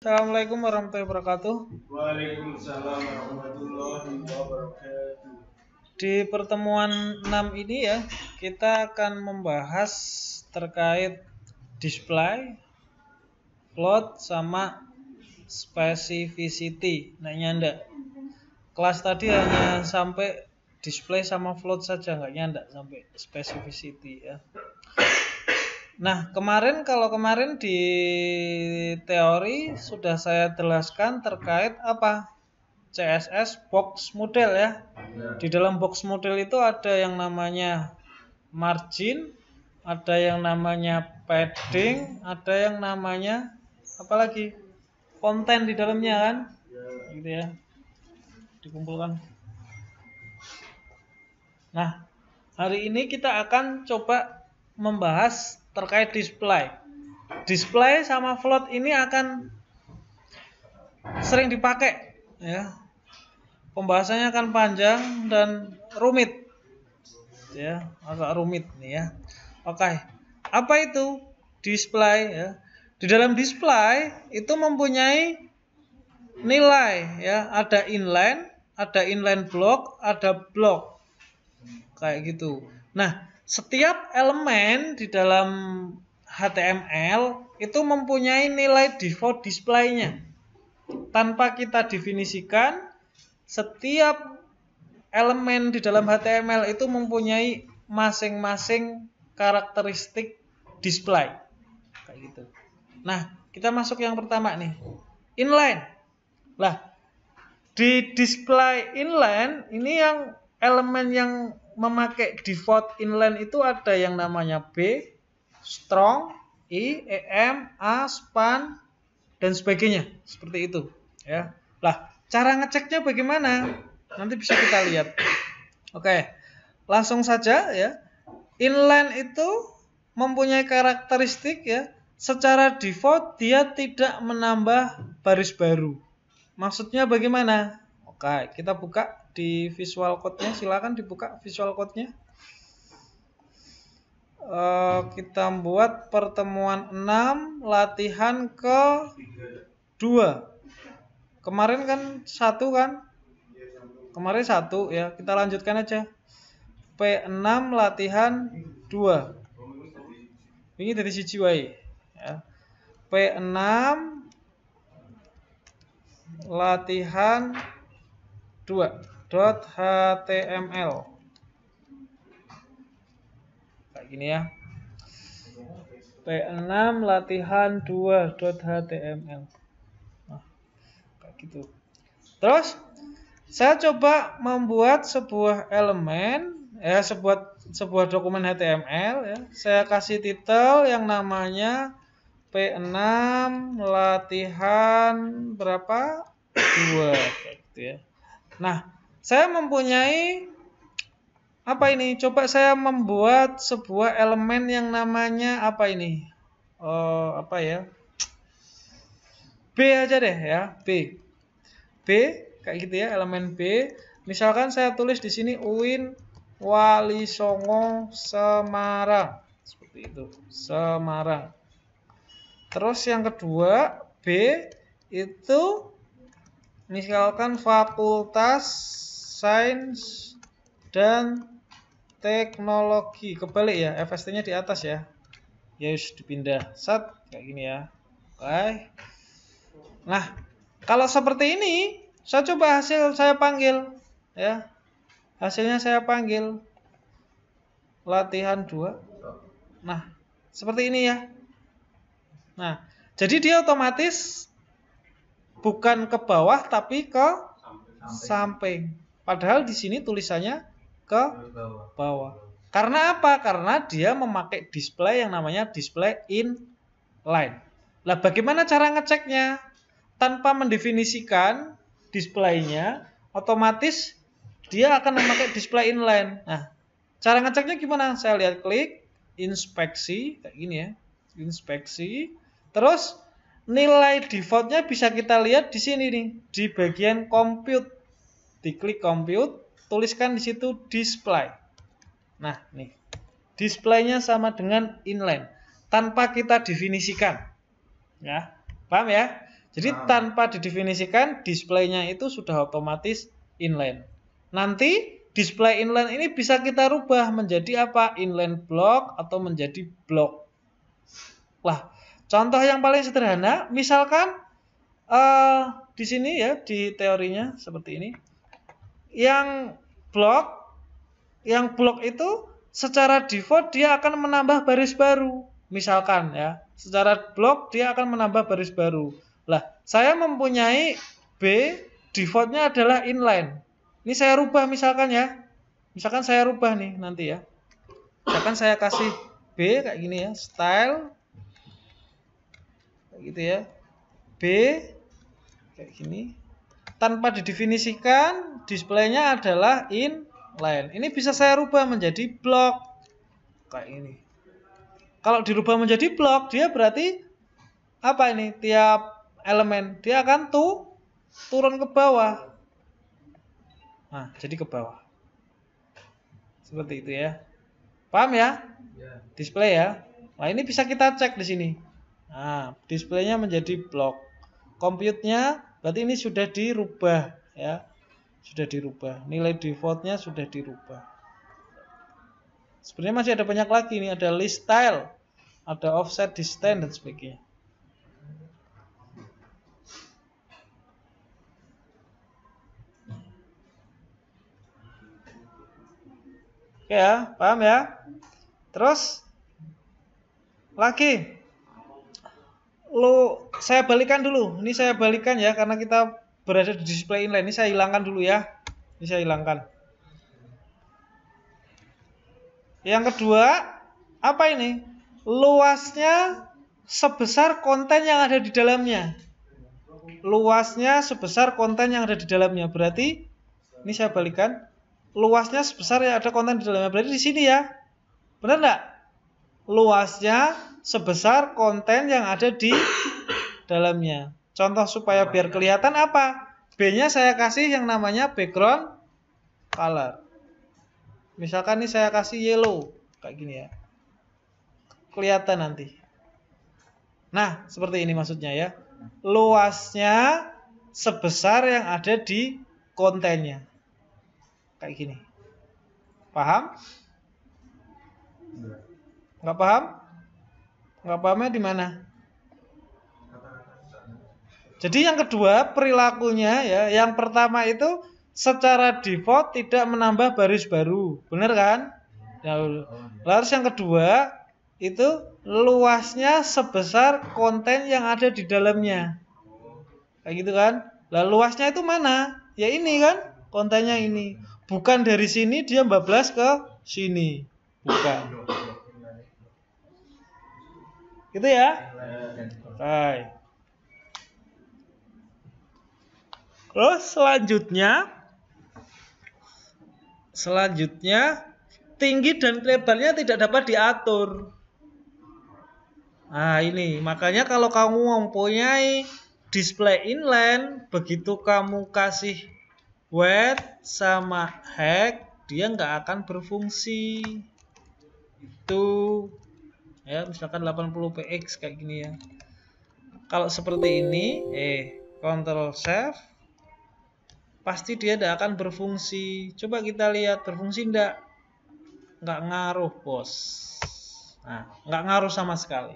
Assalamualaikum warahmatullahi wabarakatuh. Waalaikumsalam warahmatullahi wabarakatuh. Di pertemuan 6 ini ya, kita akan membahas terkait display, float, sama specificity. Nanya enggak? Kelas tadi hanya sampai display sama float saja, nggak nyanda sampai specificity ya. Nah, kemarin di teori sudah saya jelaskan terkait apa? CSS box model ya. Di dalam box model itu ada yang namanya margin, ada yang namanya padding, ada yang namanya apa lagi? Konten di dalamnya kan? Gitu ya. Dikumpulkan. Nah, hari ini kita akan coba membahas terkait display. Display sama float ini akan sering dipakai ya. Pembahasannya akan panjang dan rumit. Ya, agak rumit nih ya. Oke. Apa itu display ya? Di dalam display itu mempunyai nilai ya, ada inline block, ada block. Kayak gitu. Nah, setiap elemen di dalam HTML itu mempunyai nilai default display-nya. Tanpa kita definisikan, setiap elemen di dalam HTML itu mempunyai masing-masing karakteristik display. Kayak gitu. Nah, kita masuk yang pertama nih. Inline. Lah, di display inline ini yang elemen yang memakai default inline itu ada yang namanya B, strong, I, EM, A, span, dan sebagainya. Seperti itu. Ya. Lah, cara ngeceknya bagaimana? Nanti bisa kita lihat. Oke, langsung saja ya. Inline itu mempunyai karakteristik ya. Secara default dia tidak menambah baris baru. Maksudnya bagaimana? Oke, kita buka di Visual Code-nya. Silakan dibuka Visual Code-nya. Kita buat pertemuan 6 latihan ke 2. Kemarin kan 1 kan? Kemarin 1 ya. Kita lanjutkan aja. P6 latihan 2. Ini dari siji wae ya. P6 latihan 2.html. Kayak gini ya. P6 latihan 2.html. Nah, kayak gitu. Terus saya coba membuat sebuah elemen ya, sebuah dokumen HTML ya. Saya kasih titel yang namanya P6 latihan berapa? 2 kayak gitu ya. Nah, saya mempunyai apa ini? Coba saya membuat sebuah elemen yang namanya apa ini? Apa ya? B aja deh ya, B. B kayak gitu ya, elemen B. Misalkan saya tulis di sini UIN Walisongo Semarang. Seperti itu, Semarang. Terus yang kedua, B itu misalkan Fakultas Sains dan Teknologi. Kebalik ya, FST-nya di atas ya. Ya harus dipindah. Set kayak gini ya. Oke. Nah, kalau seperti ini, saya coba hasil saya panggil ya. Hasilnya saya panggil latihan 2. Nah, seperti ini ya. Nah, jadi dia otomatis bukan ke bawah tapi ke samping. Padahal di sini tulisannya ke bawah. Karena apa? Karena dia memakai display yang namanya display inline. Lah, bagaimana cara ngeceknya? Tanpa mendefinisikan displaynya, otomatis dia akan memakai display inline. Nah, cara ngeceknya gimana? Saya lihat klik inspeksi kayak gini ya. Inspeksi. Terus nilai defaultnya bisa kita lihat di sini nih, di bagian compute. Diklik compute, tuliskan di situ display. Nah, nih. Displaynya sama dengan inline tanpa kita definisikan. Ya. Paham ya? Jadi tanpa didefinisikan, displaynya itu sudah otomatis inline. Nanti display inline ini bisa kita rubah menjadi apa? Inline block atau menjadi block. Lah, contoh yang paling sederhana, misalkan di sini ya, di teorinya seperti ini. Yang blok itu secara default dia akan menambah baris baru. Misalkan ya, secara blok dia akan menambah baris baru. Lah, saya mempunyai B, defaultnya adalah inline. Ini saya rubah misalkan ya. Misalkan saya rubah nih nanti ya. Misalkan saya kasih B kayak gini ya, style kayak gitu ya. B kayak gini. Tanpa didefinisikan, displaynya adalah inline. Ini bisa saya rubah menjadi block kayak ini. Kalau dirubah menjadi block, dia berarti apa ini? Tiap elemen dia akan turun ke bawah. Nah, jadi ke bawah. Seperti itu ya. Paham ya? Display ya. Nah, ini bisa kita cek di sini. Nah, displaynya menjadi block. Compute-nya berarti ini sudah dirubah ya. Sudah dirubah. Nilai defaultnya sudah dirubah. Sebenarnya masih ada banyak lagi nih, ada list style, ada offset distance dan sebagainya. Oke ya, paham ya? Terus lagi saya balikan dulu. Ini saya balikan ya karena kita berada di display inline. Ini saya hilangkan dulu ya. Ini saya hilangkan. Yang kedua, apa ini? Luasnya sebesar konten yang ada di dalamnya. Luasnya sebesar konten yang ada di dalamnya. Berarti ini saya balikan. Luasnya sebesar yang ada konten di dalamnya. Berarti di sini ya. Benar enggak? Luasnya sebesar konten yang ada di dalamnya. Contoh supaya biar kelihatan apa? B-nya saya kasih yang namanya background color. Misalkan ini saya kasih yellow. Kayak gini ya. Kelihatan nanti. Nah, seperti ini maksudnya ya. Luasnya sebesar yang ada di kontennya. Kayak gini. Paham? Nggak paham? Nggak pahamnya di mana? Jadi yang kedua perilakunya ya. Yang pertama itu secara default tidak menambah baris baru. Benar kan? Lalu yang kedua itu luasnya sebesar konten yang ada di dalamnya. Kayak gitu kan? Lah luasnya itu mana? Ya ini kan? Kontennya ini. Bukan dari sini dia bablas ke sini. Bukan. Gitu ya? Baik. Terus selanjutnya tinggi dan lebarnya tidak dapat diatur. Nah ini makanya kalau kamu mempunyai display inline, begitu kamu kasih width sama height, dia nggak akan berfungsi. Itu ya misalkan 80 px kayak gini ya. Kalau seperti ini, Ctrl Shift, pasti dia tidak akan berfungsi. Coba kita lihat berfungsi enggak? Nggak ngaruh bos. Nah, nggak ngaruh sama sekali.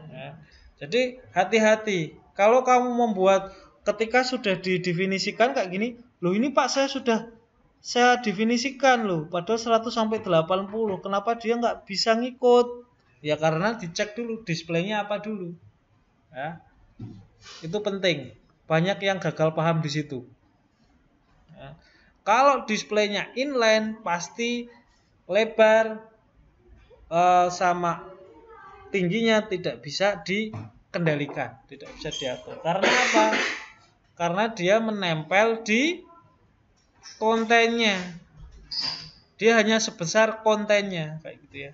Ya. Jadi hati-hati. Kalau kamu membuat ketika sudah didefinisikan kayak gini, loh ini Pak saya definisikan loh, padahal 100 sampai 80. Kenapa dia nggak bisa ngikut? Ya karena dicek dulu displaynya apa dulu. Ya. Itu penting. Banyak yang gagal paham di situ. Ya. Kalau displaynya inline pasti lebar sama tingginya tidak bisa dikendalikan, tidak bisa diatur. Karena apa? Karena dia menempel di kontennya. Dia hanya sebesar kontennya kayak gitu ya.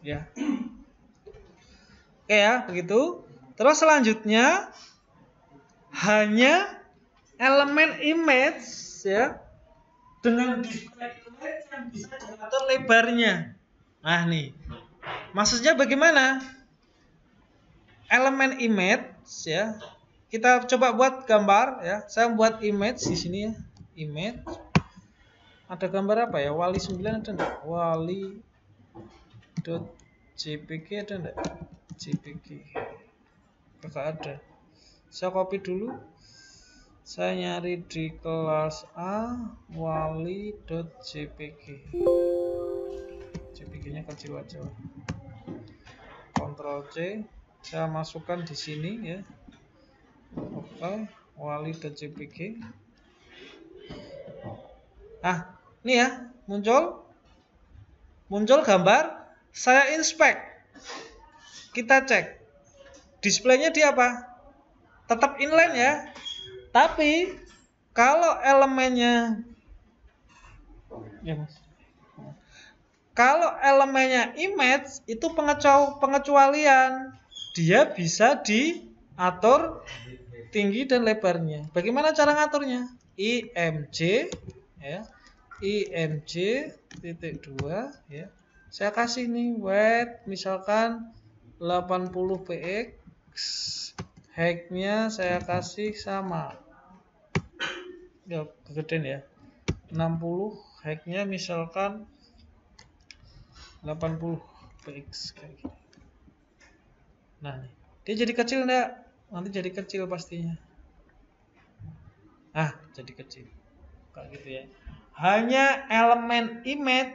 Ya. Oke ya, begitu. Terus selanjutnya hanya elemen image ya dengan display image yang bisa diatur lebarnya. Nah nih, maksudnya bagaimana? elemen image ya. Kita coba buat gambar ya. Saya buat image di sini ya. Image. Ada gambar apa ya? Wali 9 ada enggak? Wali.jpg ada enggak? JPG. Enggak ada. Saya copy dulu. Saya nyari di kelas A wali.jpg. JPG-nya kecil aja. Ctrl C. Saya masukkan di sini ya. Oke, wali.jpg. Nah, ini ya, muncul gambar. Saya inspect. Kita cek. Displaynya di apa? Tetap inline ya. Tapi kalau elemennya ya Mas. Kalau elemennya image itu pengecualian. Dia bisa diatur tinggi dan lebarnya. Bagaimana cara ngaturnya? IMG ya. IMG titik 2 ya. Saya kasih nih weight misalkan 80 px, height-nya saya kasih sama. Ya, kegedean ya. 60, height-nya misalkan 80 px kayak gini. Nah, nih. Dia jadi kecil enggak? Nanti jadi kecil pastinya. Jadi kecil. Kayak gitu ya. Hanya elemen image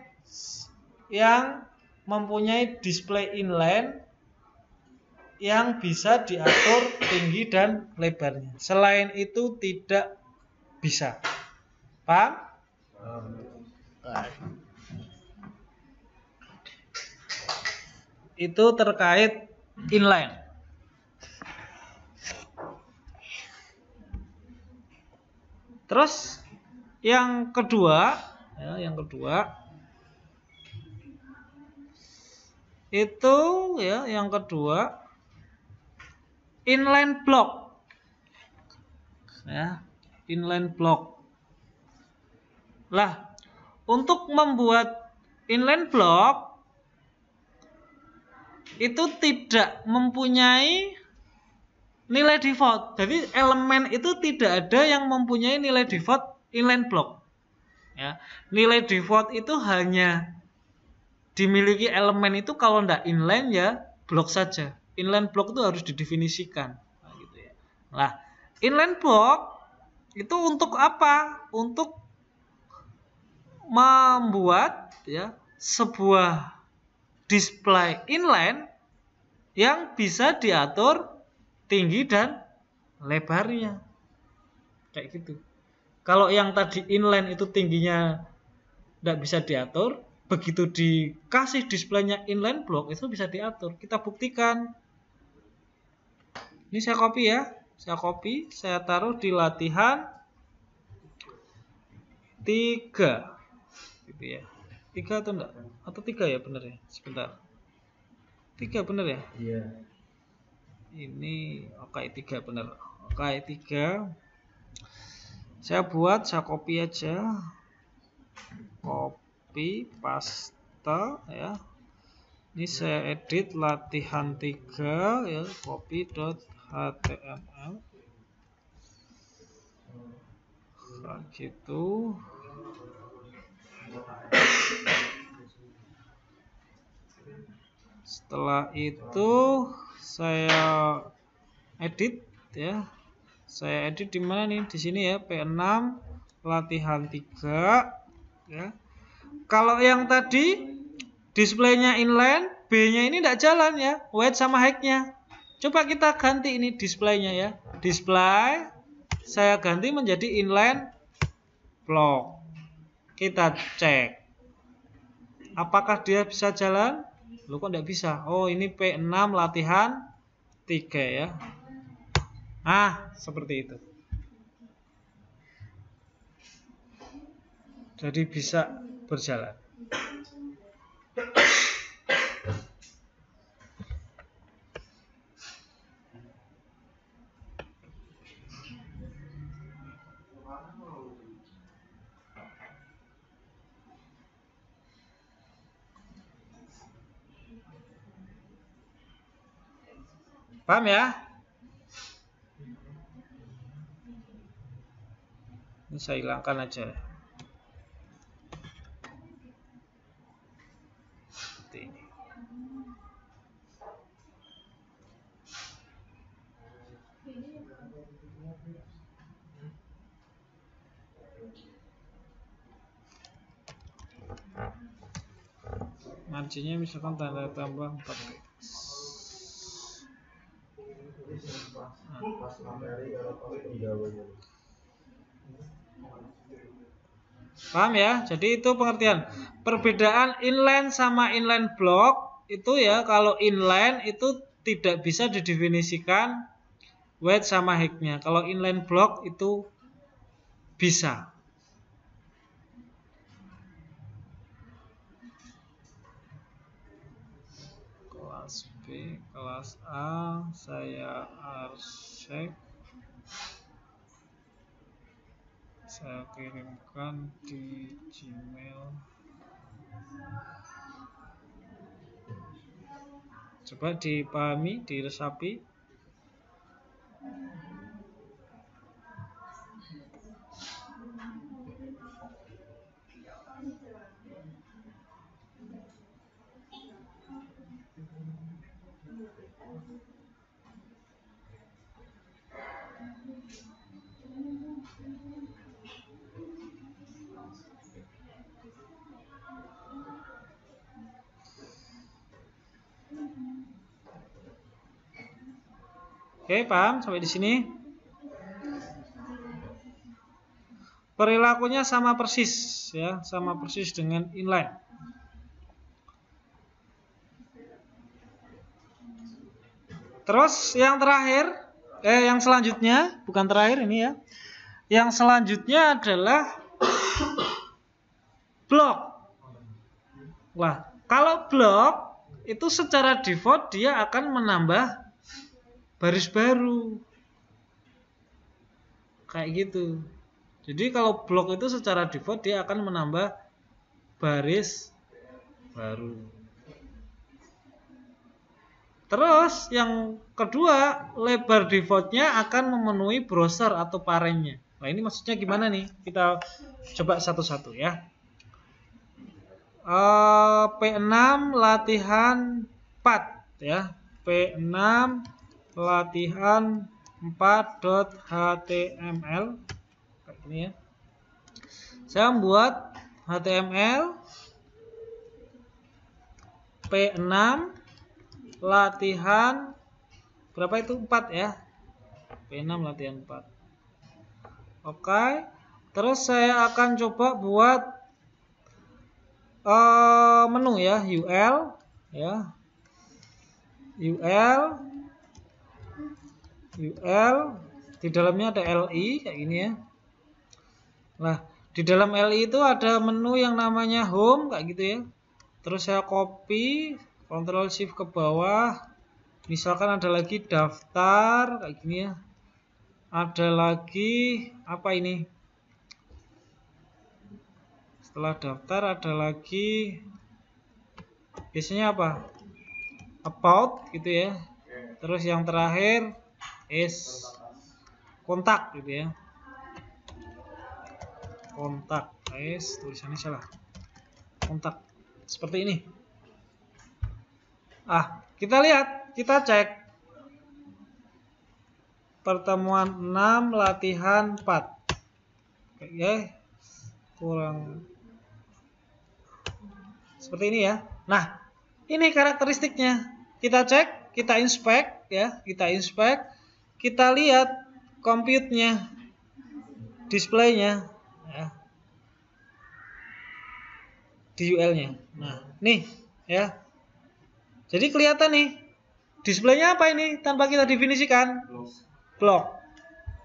yang mempunyai display inline yang bisa diatur tinggi dan lebarnya. Selain itu tidak bisa. Paham? Itu terkait inline. Terus yang kedua itu ya, yang kedua inline block. Ya, inline block. Lah, untuk membuat inline block itu tidak mempunyai nilai default. Jadi elemen itu tidak ada yang mempunyai nilai default inline block. Ya, nilai default itu hanya dimiliki elemen itu kalau tidak inline ya block saja. Inline block itu harus didefinisikan. Nah, gitu ya. Nah, inline block itu untuk apa? Untuk membuat ya sebuah display inline yang bisa diatur tinggi dan lebarnya. Kayak gitu. Kalau yang tadi inline itu tingginya tidak bisa diatur, begitu dikasih displaynya inline block itu bisa diatur. Kita buktikan. Ini saya copy ya. Saya taruh di latihan 3. Gitu ya. 3 atau enggak? Atau 3 ya benar ya? Sebentar. 3 benar ya? Iya. Ini oke 3 benar. Oke 3. Saya copy aja. Copy, paste ya. Ini saya edit latihan 3 ya, copy.html. Kayak gitu. Setelah itu saya edit ya. Saya edit di mana nih? Di sini ya, P6 latihan 3 ya. Kalau yang tadi displaynya inline, B-nya ini tidak jalan ya, weight sama height-nya. Coba kita ganti ini displaynya ya. Display saya ganti menjadi inline block. Kita cek. Apakah dia bisa jalan? Loh kok tidak bisa? Oh, ini P6 latihan 3 ya. Seperti itu. Jadi bisa berjalan. Paham ya? Ini saya hilangkan aja. Seperti ini. Marginnya misalkan tanda tambah 4. Paham ya? Jadi itu pengertian. Perbedaan inline sama inline block itu ya, kalau inline itu tidak bisa didefinisikan weight sama height-nya. Kalau inline block itu bisa. Kelas B, kelas A, saya arsek. Saya kirimkan di Gmail. Coba dipahami, diresapi. Oke, paham sampai di sini? Perilakunya sama persis ya, sama persis dengan inline. Terus yang terakhir, yang selanjutnya, bukan terakhir ini ya. Yang selanjutnya adalah blok. Wah, kalau blok itu secara default dia akan menambah baris baru. Kayak gitu. Jadi kalau blok itu secara default dia akan menambah baris baru. Terus yang kedua, lebar defaultnya akan memenuhi browser atau parentnya. Nah ini maksudnya gimana nih? Kita coba satu-satu ya. P6 latihan 4 ya. P6 latihan 4.html kayak gini ya. Saya membuat HTML P6 latihan berapa itu? 4 ya. P6 latihan 4. Oke. Terus saya akan coba buat menu ya, UL ya. UL di dalamnya ada LI kayak gini ya. Nah, di dalam LI itu ada menu yang namanya home kayak gitu ya. Terus saya copy, Ctrl Shift ke bawah. Misalkan ada lagi daftar kayak gini ya. Ada lagi apa ini? Setelah daftar ada lagi biasanya apa? About gitu ya. Terus yang terakhir is kontak gitu ya. Kontak, tulisannya salah. Kontak seperti ini. Kita lihat, kita cek. Pertemuan 6 latihan 4. Oke, kurang seperti ini ya. Nah, ini karakteristiknya. Kita cek, kita inspect ya, kita lihat compute-nya, display-nya ya. Di UL-nya. Nah, nih ya. Jadi kelihatan nih. Display-nya apa ini tanpa kita definisikan? Blok.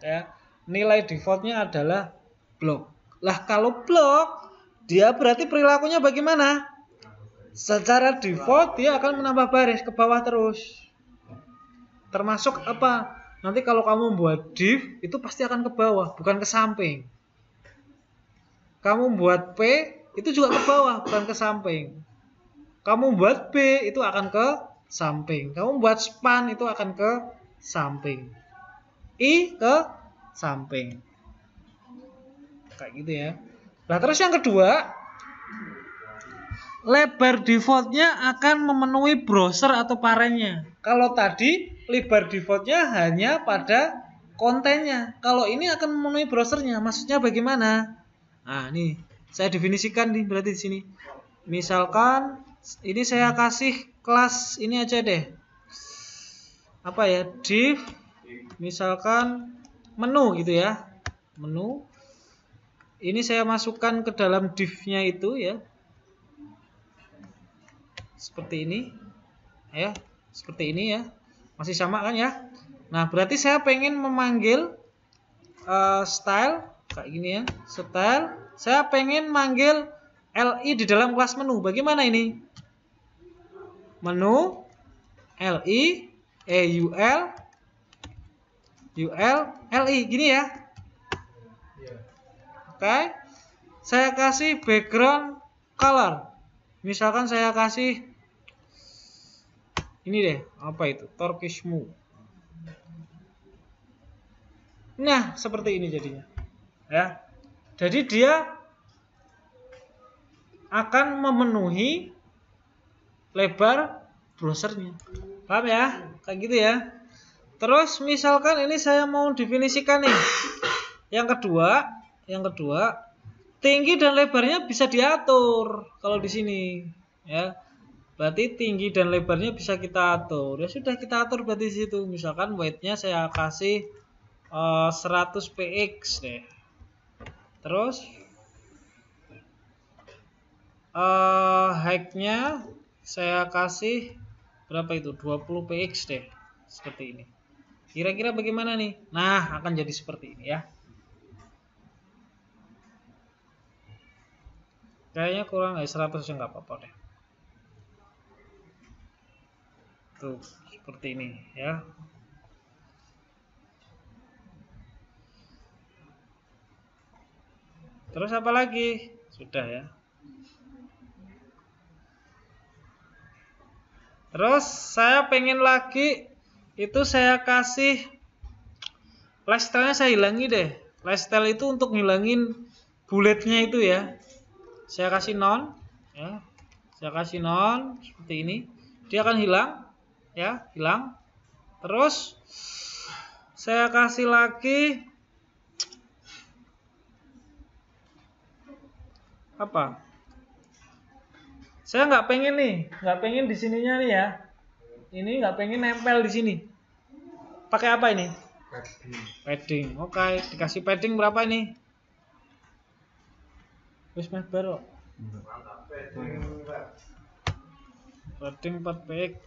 Ya. Nilai default-nya adalah blok. Lah kalau blok, dia berarti perilakunya bagaimana? Secara default dia akan menambah baris ke bawah terus. Termasuk apa? Nanti kalau kamu buat div itu pasti akan ke bawah, bukan ke samping. Kamu buat P itu juga ke bawah, bukan ke samping. Kamu buat B itu akan ke samping. Kamu buat span itu akan ke samping. I ke samping. Kayak gitu ya. Nah, terus yang kedua, lebar defaultnya akan memenuhi browser atau parennya. Kalau tadi lebar defaultnya hanya pada kontennya. Kalau ini akan memenuhi browsernya. Maksudnya bagaimana? Nah, nih saya definisikan nih berarti di sini. Misalkan ini saya kasih kelas ini aja deh. Apa ya? Div misalkan menu gitu ya. Menu. Ini saya masukkan ke dalam div-nya itu ya. Seperti ini. Ya, seperti ini ya. Masih sama kan ya? Nah, berarti saya pengen memanggil style kayak gini ya. Style. Saya pengen manggil li di dalam kelas menu. Bagaimana ini? Menu li ul li gini ya. Oke. Saya kasih background color. Misalkan saya kasih ini deh, apa itu? Turkish Moo. Nah, seperti ini jadinya. Ya. Jadi dia akan memenuhi lebar browsernya. Paham ya? Kayak gitu ya. Terus misalkan ini saya mau definisikan nih. Yang kedua, tinggi dan lebarnya bisa diatur kalau di sini, ya. Berarti tinggi dan lebarnya bisa kita atur. Ya sudah kita atur berarti di situ. Misalkan weight-nya saya kasih 100 px deh. Terus height-nya saya kasih berapa itu? 20 px deh. Seperti ini. Kira-kira bagaimana nih? Nah, akan jadi seperti ini ya. Kayaknya kurang 100 ya, nggak apa-apa deh. Tuh, seperti ini ya. Terus apa lagi? Sudah ya. Terus saya pengen lagi itu saya kasih lifestyle-nya saya hilangi deh. Lifestyle itu untuk ngilangin bulletnya itu ya. Saya kasih none ya. Saya kasih none seperti ini. Dia akan hilang ya, hilang. Terus saya kasih lagi apa? Saya nggak pengen di sininya nih ya. Ini nggak pengen nempel di sini. Pakai apa ini? Padding. Oke, dikasih padding berapa ini? Wis meh baru. Padding 4px.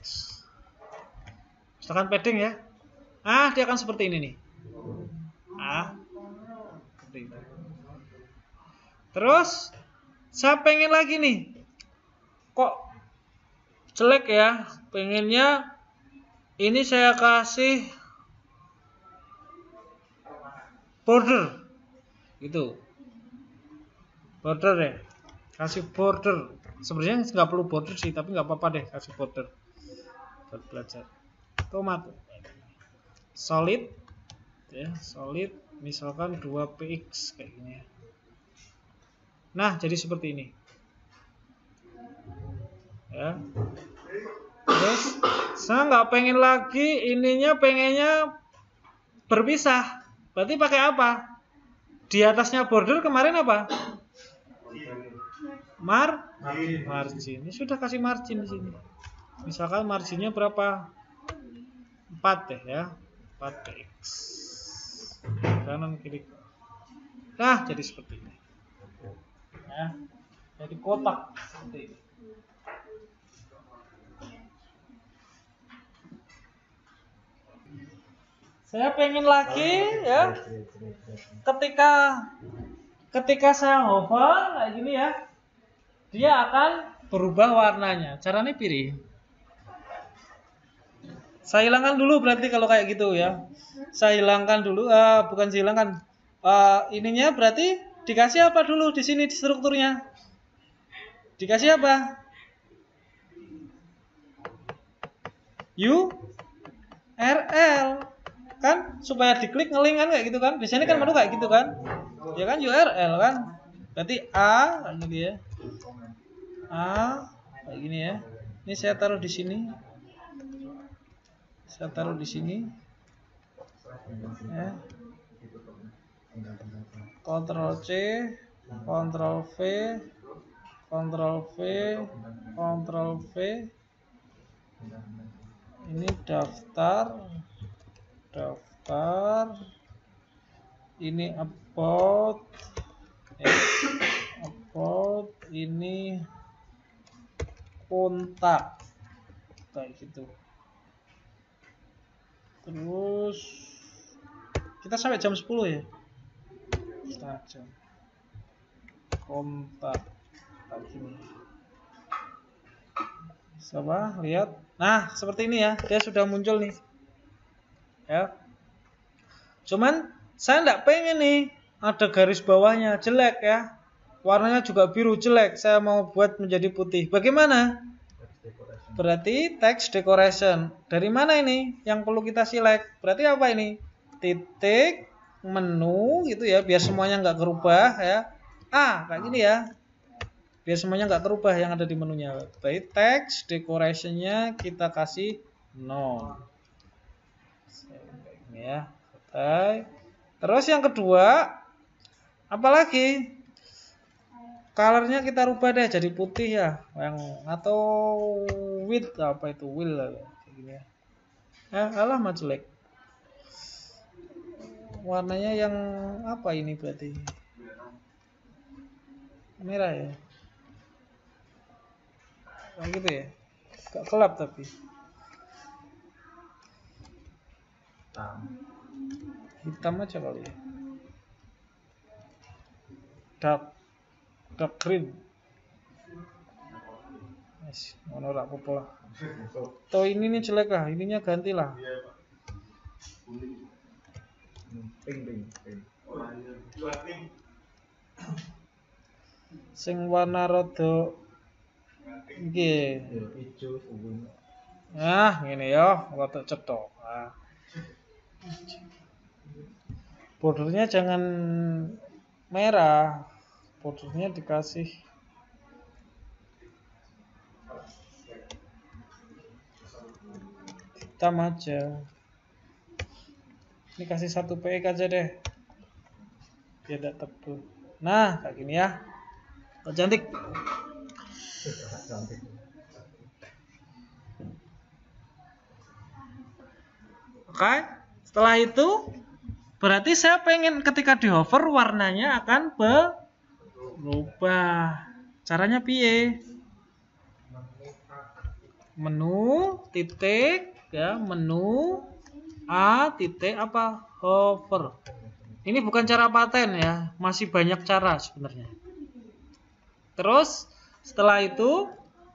Misalkan padding ya. Dia akan seperti ini nih. Seperti itu. Terus saya pengen lagi nih. Kok jelek ya? Pengennya ini saya kasih border. Gitu. Border ya. Kasih border. Sebenarnya nggak perlu border sih, tapi nggak apa-apa deh kasih border. Buat belajar. Tomat. Solid ya, solid misalkan 2px kayak gini ya. Nah, jadi seperti ini. Ya. Terus saya nggak pengen lagi ininya, pengennya berpisah. Berarti pakai apa? Di atasnya border kemarin apa? Margin. Ini sudah kasih margin di sini. Misalkan marginnya berapa? 4 deh ya. 4px. Kanan kiri. Nah, jadi seperti ini. Ya. Jadi kotak seperti ini. Saya pengen lagi ya. Ketika saya hover kayak gini ya, dia akan berubah warnanya. Caranya pilih. Saya hilangkan dulu berarti kalau kayak gitu ya. Saya hilangkan dulu, bukan saya hilangkan. Ininya berarti dikasih apa dulu di sini di strukturnya? Dikasih apa? URL kan, supaya diklik ngelink kan kayak gitu kan. Biasanya kan menu kayak gitu kan. Ya kan URL kan. Berarti A kayak gitu ya. A kayak gini ya. Ini saya taruh di sini. Saya taruh di sini. Ya. Ctrl C, Ctrl V, Ctrl V, Ctrl V. Ini daftar. Ini about. About ini kontak kayak gitu. Terus kita sampai jam 10 ya, setengah jam. Kontak kayak gini. Coba lihat. Nah seperti ini ya, dia sudah muncul nih ya. Cuman saya tidak pengen nih ada garis bawahnya, jelek ya. Warnanya juga biru, jelek. Saya mau buat menjadi putih. Bagaimana? Berarti text decoration. Dari mana ini yang perlu kita select? Berarti apa ini? Titik menu gitu ya, biar semuanya nggak berubah ya. Kayak gini ya. Biar semuanya nggak berubah yang ada di menunya. Berarti text decoration-nya kita kasih no. Kayak gini ya. Terus yang kedua, apalagi? Colornya kita rubah deh jadi putih ya, atau with apa itu will kayak gini ya. Alah mah jelek. Warnanya yang apa ini berarti? Merah ya. Kayak gitu ya. Gak gelap tapi. Hitam aja kali ya. Dark green. Yes, ngono ora apa-apa lah. Toh ini nih jelek lah, ininya gantilah. Pink. Sing warna rada nggih. Ijo suwun. Ngene ya, rada cetok. Bordernya jangan merah. Bordernya dikasih hitam aja. Ini kasih 1 px aja deh, biar tidak tebel. Nah kayak gini ya, cantik. Oke, setelah itu berarti saya pengen ketika di hover warnanya akan berubah. Caranya piye? Menu titik ya, menu titik apa? Hover. Ini bukan cara paten ya, masih banyak cara sebenarnya. Terus setelah itu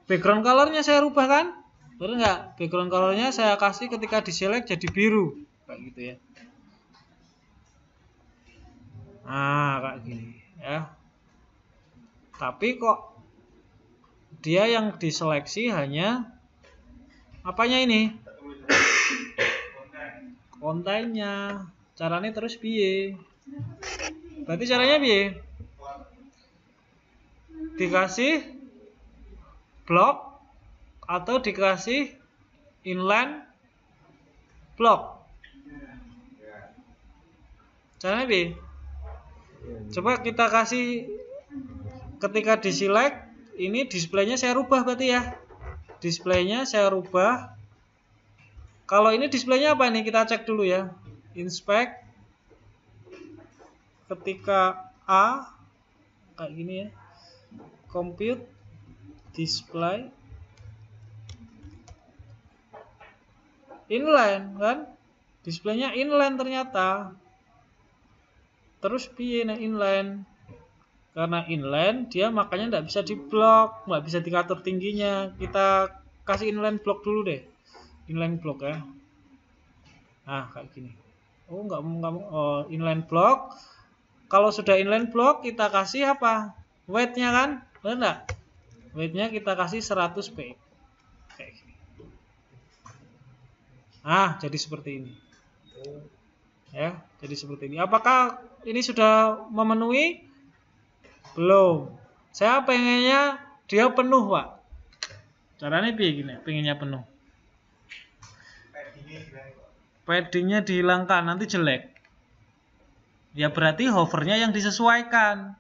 background colornya saya rubah kan? Benar nggak? Background colornya saya kasih ketika di select jadi biru kayak gitu ya. Kayak gini ya. Tapi kok dia yang diseleksi hanya apanya ini? Kontennya. Caranya terus piye? Berarti caranya piye? Dikasih block atau dikasih inline block. Caranya piye? Coba kita kasih ketika di select ini displaynya saya rubah berarti ya. Displaynya saya rubah. Kalau ini displaynya apa nih? Kita cek dulu ya. Inspect. Ketika A kayak gini ya. Compute display inline kan? Displaynya inline ternyata. Terus piye nah inline? Karena inline dia makanya tidak bisa diblok, nggak bisa diatur tingginya. Kita kasih inline block dulu deh. Inline block ya. Kayak gini. Nggak mau inline block. Kalau sudah inline block kita kasih apa? Weight-nya kan? Benar nggak? Weight-nya kita kasih 100 px. Kayak gini. Jadi seperti ini. Ya, jadi seperti ini. Apakah ini sudah memenuhi? Belum. Saya pengennya dia penuh, Pak. Caranya piye gini? Pengennya penuh. Paddingnya dihilangkan, nanti jelek. Ya berarti hovernya yang disesuaikan.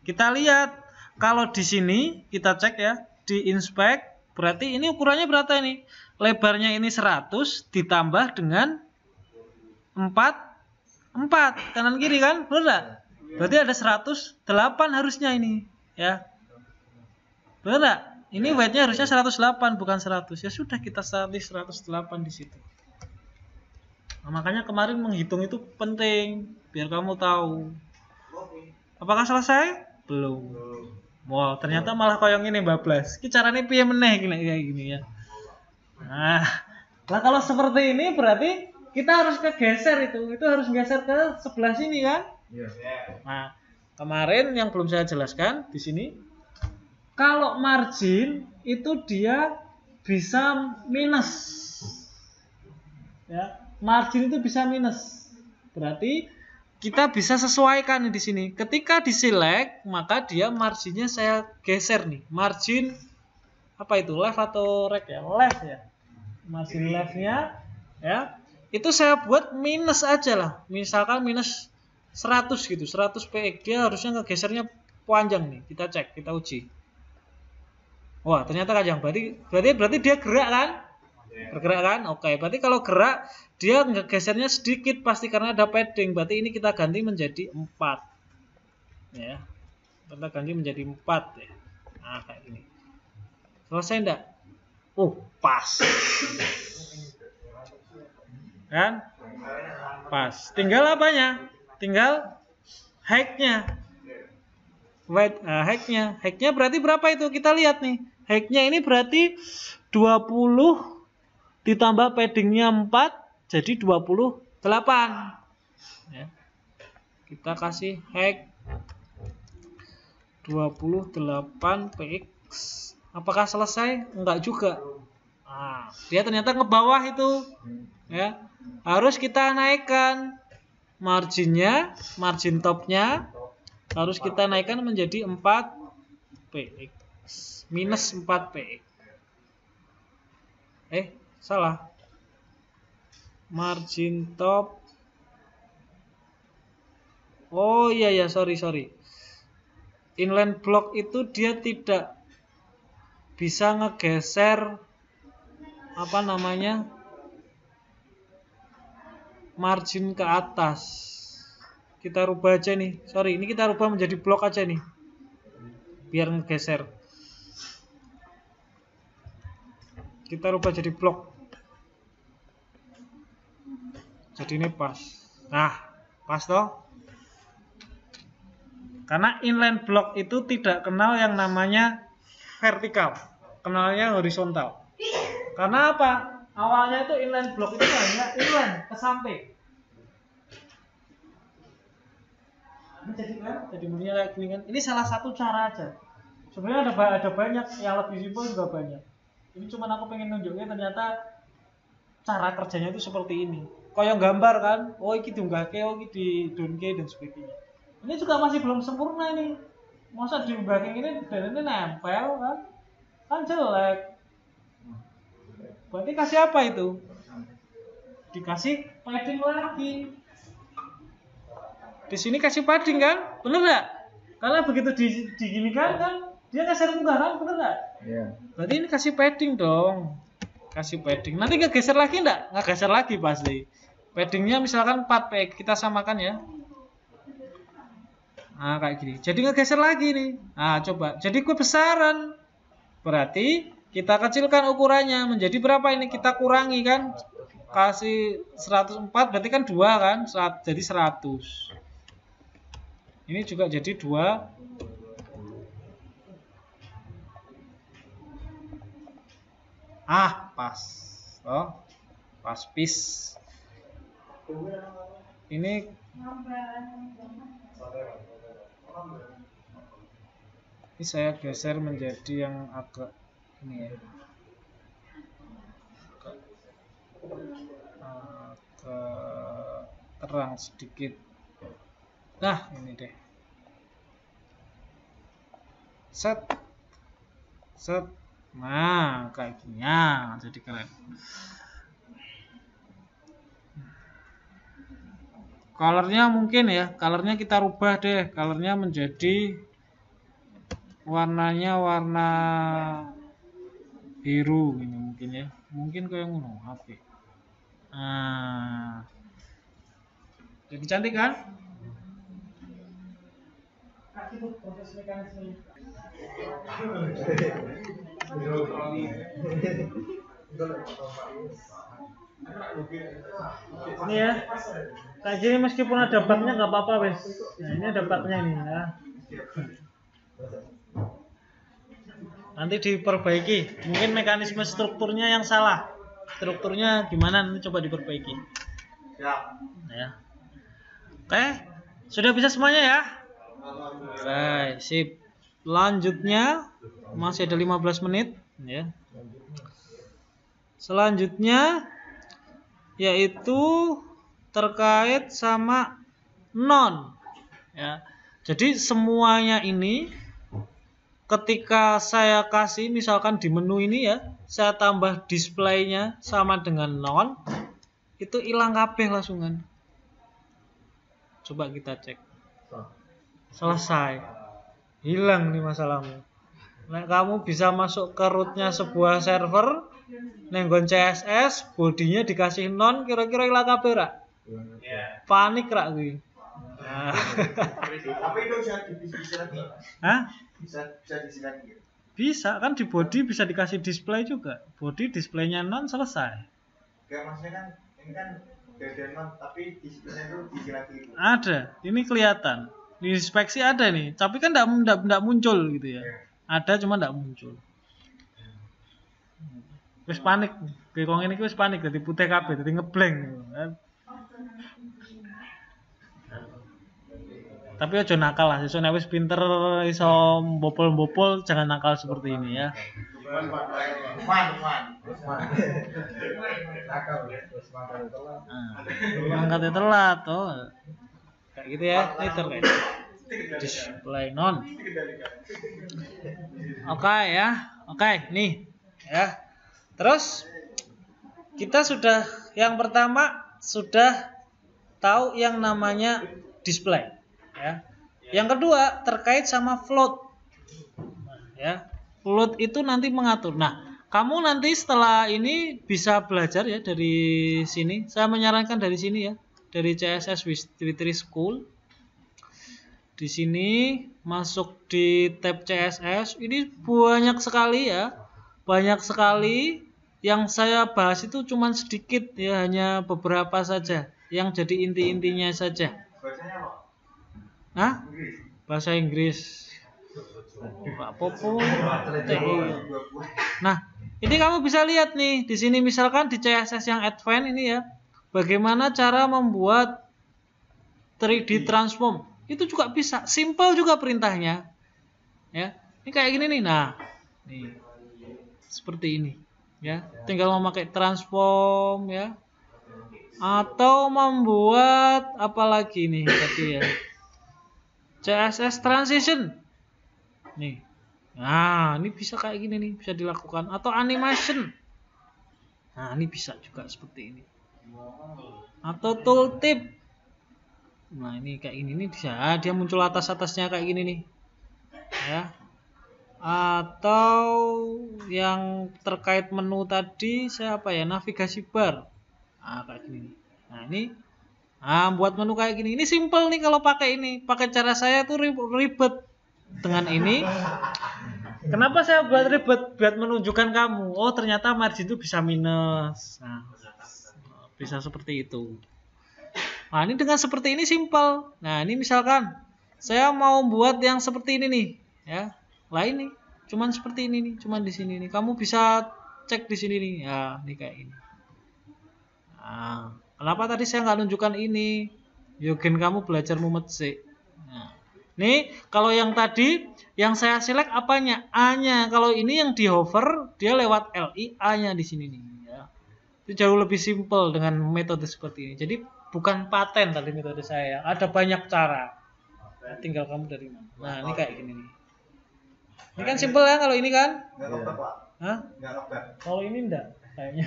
Kita lihat, kalau di sini kita cek ya, di inspect, berarti ini ukurannya berapa ini? Lebarnya ini 100 ditambah dengan 4 kanan kiri kan? Benar enggak? Berarti ada 108 harusnya ini, ya. Benar enggak? Ini weight-nya harusnya 108 bukan 100. Ya sudah kita tulis 108 di situ. Nah, makanya kemarin menghitung itu penting biar kamu tahu. Apakah selesai? Belum. Wow, ternyata malah koyong ini bablas. Ki carane piye meneh kayak gini ya. Nah, kalau seperti ini berarti kita harus kegeser itu harus geser ke sebelah sini kan? Nah, kemarin yang belum saya jelaskan di sini, kalau margin itu dia bisa minus, ya, margin itu bisa minus. Berarti kita bisa sesuaikan di sini. Ketika di select, maka dia marginnya saya geser nih. Margin apa itu? Left atau right ya? Left ya. Margin leftnya ya. Itu saya buat minus aja lah. Misalkan minus 100 gitu. 100 px. Dia harusnya ngegesernya panjang nih. Kita cek, kita uji. Wah, ternyata panjang. Berarti dia gerak kan? Bergerak kan? Oke, berarti kalau gerak dia ngegesernya sedikit pasti karena ada padding. Berarti ini kita ganti menjadi 4. Ya. Kita ganti menjadi 4 ya. Nah, kayak gini. Selesai enggak? Pas. Kan? Pas. Tinggal apanya? Tinggal height-nya. Height-nya. Height-nya berarti berapa itu? Kita lihat nih. Height-nya ini berarti 20 ditambah paddingnya 4 jadi 28 ya. Kita kasih height 28 px. Apakah selesai? Enggak juga. Dia ternyata ngebawah itu ya. Harus kita naikkan marginnya, margin topnya harus kita naikkan menjadi 4 px minus 4 px. Salah. Margin top. Oh iya ya, sorry. Inline block itu dia tidak bisa ngegeser apa namanya? Margin ke atas. Kita rubah aja nih. Sorry, ini kita rubah menjadi blok aja nih. Biar ngegeser. Kita rubah jadi blok. Jadi ini pas. Nah, pas toh? Karena inline block itu tidak kenal yang namanya vertikal, kenalnya horizontal. Karena apa? Awalnya itu inline block itu hanya inline ke samping. Jadi bunyinya kayak gini kan. Ini salah satu cara aja. Sebenarnya ada banyak yang lebih simpel juga banyak. Ini cuma aku pengen nunjukin ternyata cara kerjanya itu seperti ini. Kayak gambar kan, iki diunggahke, iki didonke dan sebagainya. Ini juga masih belum sempurna ini. Masa diunggahke ini dan ini nempel kan? Kan jelek. Berarti kasih apa itu? Dikasih padding lagi. Di sini kasih padding kan? Bener nggak? Karena begitu diginikan kan dia geser muka kan, bener nggak? Iya. Berarti ini kasih padding dong. Kasih padding. Nanti ngegeser lagi enggak? Ngegeser lagi pasti. Paddingnya misalkan 4 px, kita samakan ya. Nah, kayak gini. Jadi ngegeser lagi nih. Nah, coba. Jadi kebesaran. Berarti kita kecilkan ukurannya menjadi berapa ini? Kita kurangi kan? Kasih 104 berarti kan 2 kan? Jadi 100. Ini juga jadi 2. Pas. Oh. Pas pis. Ini saya geser menjadi yang agak ini ya. ke terang sedikit. Nah, ini deh. Set. Nah, kayak gini ya, jadi keren. Colornya mungkin ya, colornya kita rubah deh, colornya menjadi warnanya warna biru ini mungkin ya, mungkin kayak ngono HP. Nah, jadi cantik kan? Proses mekanisme. Ini ya, kayak gini meskipun ada bugnya nggak apa-apa wes. Nah, ini ada bugnya ini ya. Nanti diperbaiki. Mungkin mekanisme strukturnya yang salah. Strukturnya gimana? Nanti coba diperbaiki. Ya. Oke, sudah bisa semuanya ya. Baik, sip. Selanjutnya masih ada 15 menit ya. Selanjutnya yaitu terkait sama non ya. Jadi semuanya ini ketika saya kasih misalkan di menu ini ya, saya tambah displaynya sama dengan non, itu hilang kabeh langsungan. Coba kita cek. Selesai. Hilang nih masalahmu. Nah, kamu bisa masuk ke rootnya sebuah server, nenggon CSS, bodinya dikasih non, kira-kira hilang kabeh rak? Panik rak kuwi. Nah. Tapi itu bisa lagi. Hah? Bisa diisi lagi. Bisa kan, di body bisa dikasih display juga. Body displaynya non, selesai. Kayak maksudnya kan ini kan beda non, tapi displaynya itu diisi lagi. Ada, ini kelihatan. Di inspeksi ada nih, tapi kan enggak muncul gitu ya. Ada cuma enggak muncul. Wis panik, kong ini wis panik dadi putih kabeh, dadi ngeblank. Tapi aja nakal lah, sesuk nek wis pinter iso mbopol-mbopol jangan nakal seperti ini ya. Angkatnya telat tuh. Kayak gitu ya, liter kayak display non. Oke ya, oke nih ya. Terus kita sudah yang pertama sudah tahu yang namanya display ya. Yang kedua terkait sama float ya. Float itu nanti mengatur. Nah, kamu nanti setelah ini bisa belajar ya dari sini. Saya menyarankan dari sini ya. Dari CSS Witry School. Di sini masuk di tab CSS. Ini banyak sekali ya. Banyak sekali. Yang saya bahas itu cuma sedikit ya, hanya beberapa saja. Yang jadi inti-intinya saja. Bahasanya apa? Hah? Bahasa Inggris. Pak Popo. Nah, ini kamu bisa lihat nih di sini misalkan di CSS yang advance ini ya. Bagaimana cara membuat 3D transform? Itu juga bisa, simple juga perintahnya. Ya. Ini kayak gini nih. Nah, nih. Seperti ini, ya. Tinggal memakai transform ya. Atau membuat apa lagi nih tadi ya? CSS transition. Nih. Nah, ini bisa kayak gini nih, bisa dilakukan atau animation. Nah, ini bisa juga seperti ini. Atau tooltip. Nah, ini kayak ini nih bisa. Dia muncul atas-atasnya kayak gini nih. Ya. Atau yang terkait menu tadi saya apa ya? Navigasi bar. Nah, kayak gini nih. Nah, ini buat menu kayak gini. Ini simple nih kalau pakai ini. Pakai cara saya tuh ribet dengan ini. Kenapa saya buat ribet? Buat menunjukkan kamu. Oh, ternyata margin itu bisa minus. Nah, bisa seperti itu. Nah, ini dengan seperti ini simple. Nah, ini misalkan saya mau buat yang seperti ini nih, ya. Lah ini cuman seperti ini nih, cuman di sini nih. Kamu bisa cek di sini nih. Ya, ini kayak ini. Nah, kenapa tadi saya nggak nunjukkan ini? Yogen kamu belajar mumet sih. Nah, nih kalau yang tadi yang saya select apanya? A-nya. Kalau ini yang di hover dia lewat LI A-nya di sini nih, ya. Itu jauh lebih simpel dengan metode seperti ini. Jadi bukan paten tadi metode saya. Ada banyak cara. Tinggal kamu dari mana. Nah, ini kayak gini nih. Ini kan simpel ya kalau ini kan? Nggak robek, Pak. Hah? Nggak robek. Kalau ini enggak kayaknya.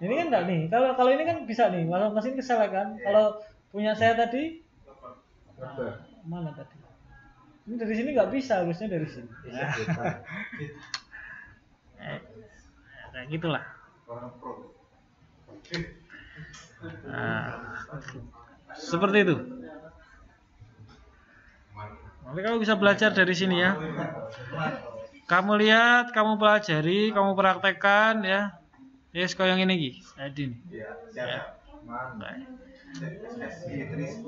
Ini kan enggak nih. Kalau ini kan bisa nih. Masuk mesin keselek kan. Kalau punya saya tadi mana tadi? Ini dari sini nggak bisa, harusnya dari sini. Kayak gitulah. Nah, seperti itu. Nanti kamu bisa belajar dari sini ya. Kamu lihat, kamu pelajari, kamu praktekkan ya. Yes, kau yang ini Adi nih. Ya.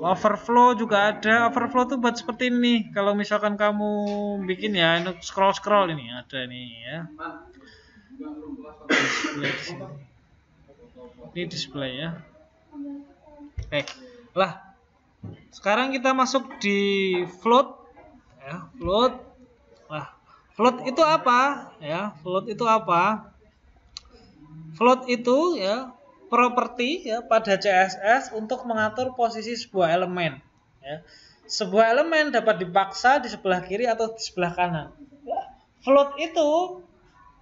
Overflow juga ada. Overflow tuh buat seperti ini. Kalau misalkan kamu bikin ya, scroll ini ada nih ya. Ini display ya. Oke. Lah. Sekarang kita masuk di float ya, float. Nah, float itu apa? Ya, float itu apa? Float itu ya properti ya pada CSS untuk mengatur posisi sebuah elemen ya. Sebuah elemen dapat dipaksa di sebelah kiri atau di sebelah kanan. Float itu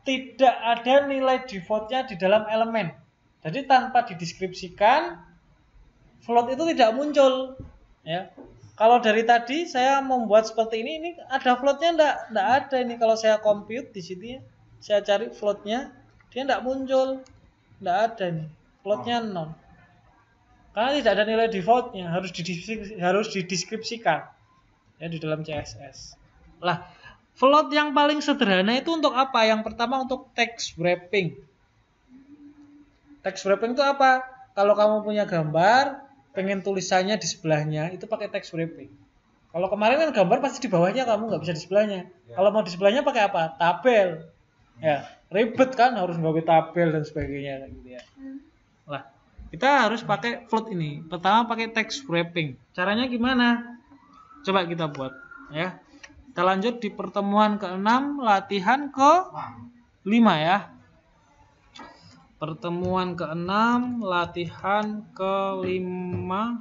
tidak ada nilai defaultnya di dalam elemen. Jadi tanpa dideskripsikan float itu tidak muncul ya. Kalau dari tadi saya membuat seperti ini ada floatnya enggak ada ini. Kalau saya compute di sini saya cari floatnya, dia enggak muncul. Enggak ada nih. Floatnya 0. Karena tidak ada nilai defaultnya, harus dideskripsikan ya di dalam CSS. Lah, float yang paling sederhana itu untuk apa? Yang pertama untuk text wrapping. Text wrapping itu apa? Kalau kamu punya gambar, pengen tulisannya di sebelahnya, itu pakai text wrapping. Kalau kemarin kan gambar pasti di bawahnya, kamu nggak bisa di sebelahnya. Ya. Kalau mau di sebelahnya pakai apa? Tabel. Ya, ribet kan, harus ngambil tabel dan sebagainya gitu ya. Lah, kita harus pakai float ini. Pertama pakai text wrapping. Caranya gimana? Coba kita buat ya. Kita lanjut di pertemuan ke-6, latihan ke-5 ya. Pertemuan ke-6, latihan ke-5.html.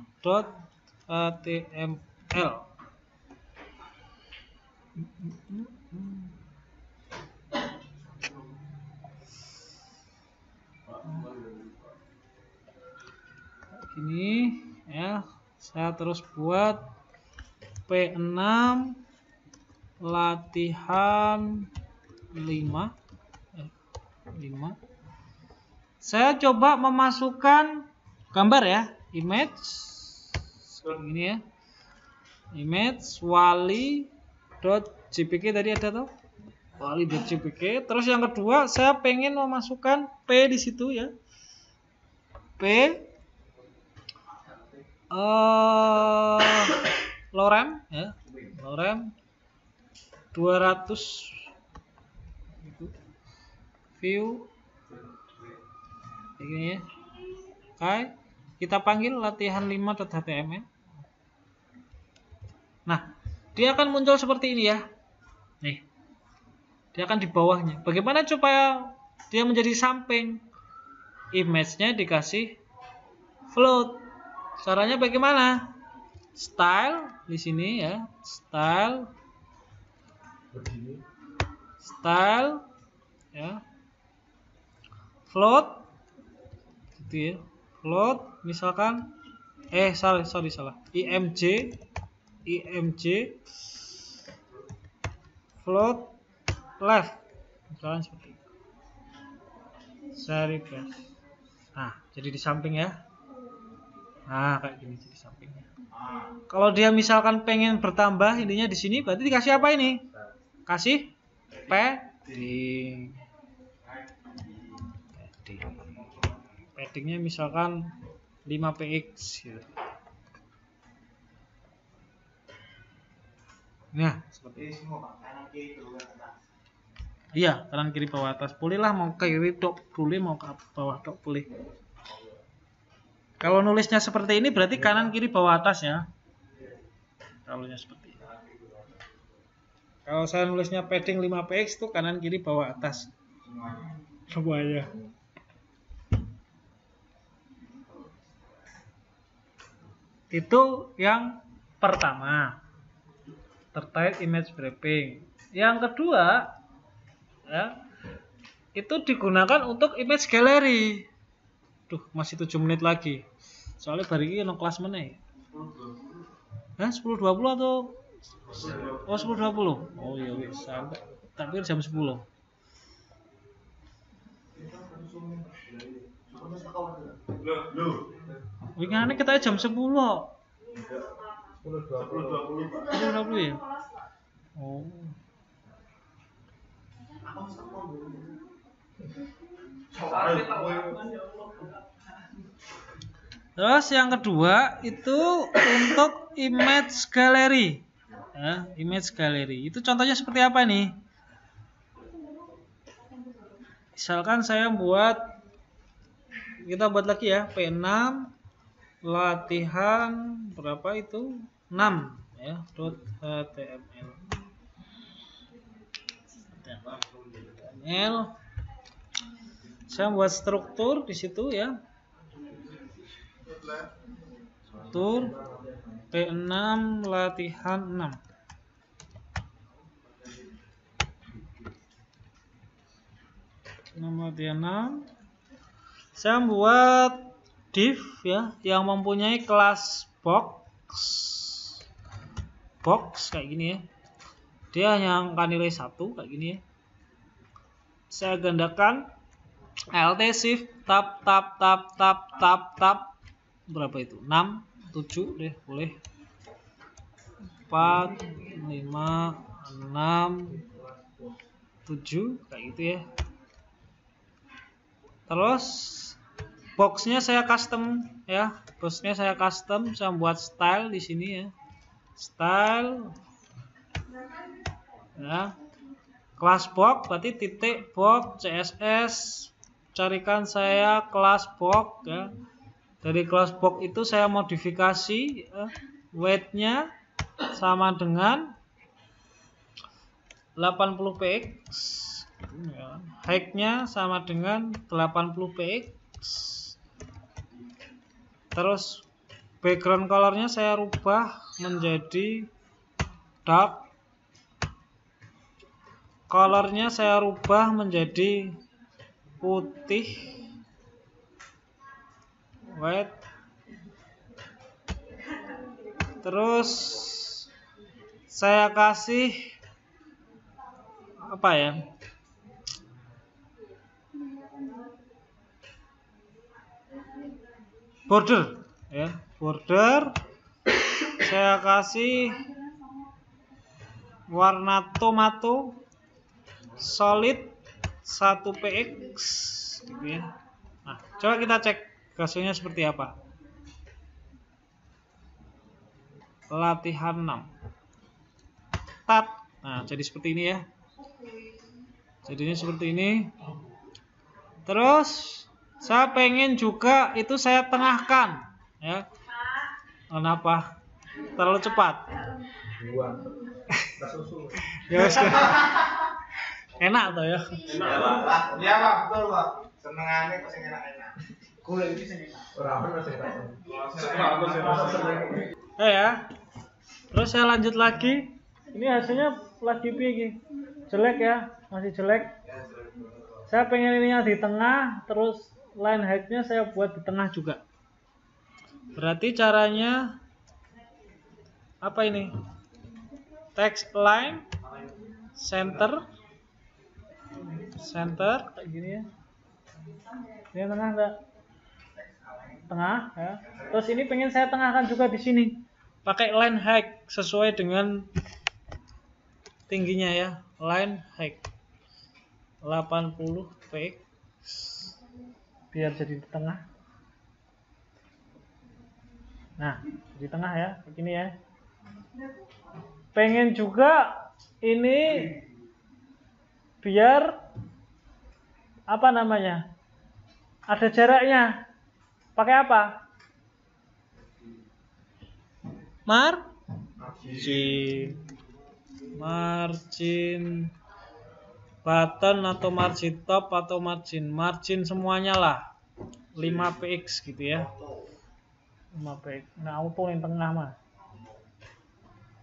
Gini ya, saya terus buat P6 latihan 5. Saya coba memasukkan gambar ya, image seperti ini ya. Image wali.jpg tadi ada tuh. Wali.jpg. Terus yang kedua, saya pengen memasukkan P di situ ya. P lorem ya. Lorem 200 itu. View ini ya. Oke, kita panggil latihan 5.html. Nah, dia akan muncul seperti ini ya. Nih. Dia akan di bawahnya. Bagaimana supaya dia menjadi samping? Image-nya dikasih float. Caranya bagaimana? Style di sini ya. Style ya. Float gitu ya. Float misalkan salah. img float left misalkan seperti itu. Saya refresh. Nah, jadi di samping ya. Nah, kayak gini jadi sampingnya. Kalau dia misalkan pengen bertambah ininya di sini, berarti dikasih apa ini? Kasih padding. Paddingnya misalkan 5px gitu. Nah, seperti ini. Iya, kanan kiri bawah atas. Bolehlah mau ke kiri dok, boleh mau ke bawah dok, boleh. Kalau nulisnya seperti ini berarti kanan kiri bawah atas ya. Kalau seperti ini. Kalau saya nulisnya padding 5px itu kanan kiri bawah atas. Semuanya. Itu yang pertama, terkait image wrapping. Yang kedua, ya, itu digunakan untuk image gallery. Duh, masih 7 menit lagi. Soalnya bari iki ono kelas meneh. 10.20 atau 10.20? Oh iya wis, sampai tapi jam 10. Wingi kita jam 10. 10.20 ya? Oh. Terus yang kedua itu untuk image gallery. Ya, image gallery. Itu contohnya seperti apa nih? Misalkan saya kita buat lagi ya, P6 latihan berapa itu? 6 ya, .html. Saya buat struktur di situ ya. Struktur P6 latihan 6. Latihan 6. Saya buat div ya yang mempunyai kelas box kayak gini ya. Dia hanya angka nilai 1 kayak gini ya. Saya gandakan Alt Shift tab berapa itu? 6, 7 deh, boleh. 4, 5, 6, 7 kayak gitu ya. Terus boxnya saya custom ya. Boxnya saya custom, saya buat style di sini ya. Style ya. Kelas box berarti titik box CSS, carikan saya kelas box ya. Dari kelas box itu saya modifikasi ya. Weight-nya sama dengan 80 px ya. Height-nya sama dengan 80 px. Terus background color-nya saya rubah menjadi dark. Color-nya saya rubah menjadi putih. White. Terus saya kasih apa ya? Border ya, border saya kasih warna tomato solid 1 px gitu ya. Nah, coba kita cek hasilnya seperti apa. Latihan 6. Tat. Nah, jadi seperti ini ya. Jadinya seperti ini. Terus saya pengen juga itu saya tengahkan ya. Kenapa? Terlalu cepat. Ya, enak tuh ya. Iya Pak, betul Pak. Senengane kok sing enak-enak. Golek iki sing enak. Ora ono sing enak. Ya. Terus saya lanjut lagi. Ini hasilnya lagi piye jelek ya, masih jelek. Saya pengen ininya di tengah, terus line height-nya saya buat di tengah juga. Berarti caranya apa ini? Text line center kayak gini ya. Ini tengah enggak? Tengah ya. Terus ini pengen saya tengahkan juga di sini. Pakai line height sesuai dengan tingginya ya. Line height 80 px biar jadi di tengah. Nah, di tengah ya, begini ya. Pengen juga ini biar apa namanya? Ada jaraknya. Pakai apa? Margin button atau margin top atau margin semuanya lah 5 px gitu ya. 5 px. Nah, auto yang tengah mah.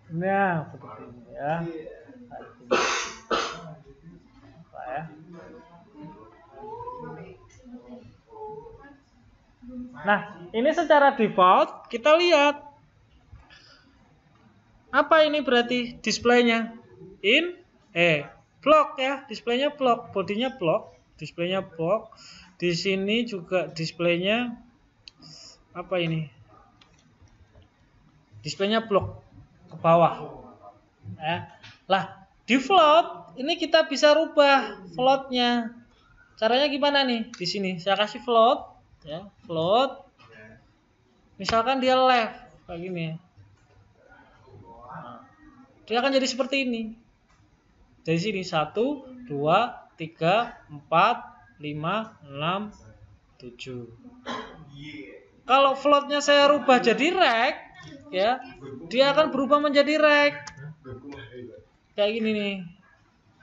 Nah, seperti ini ya. Apa ya? Nah, ini secara default kita lihat. Apa ini berarti displaynya? Block ya, displaynya block, bodinya block, displaynya block. Di sini juga displaynya apa ini? Displaynya block ke bawah. Ya. Lah, di float ini kita bisa rubah floatnya. Caranya gimana nih? Di sini saya kasih float, ya, float. Misalkan dia left kayak gini. Nah, dia akan jadi seperti ini. Dari sini 1, 2, 3, 4, 5, 6, 7. Kalau floatnya saya rubah jadi rect, ya, dia akan berubah menjadi rect. Kayak gini nih,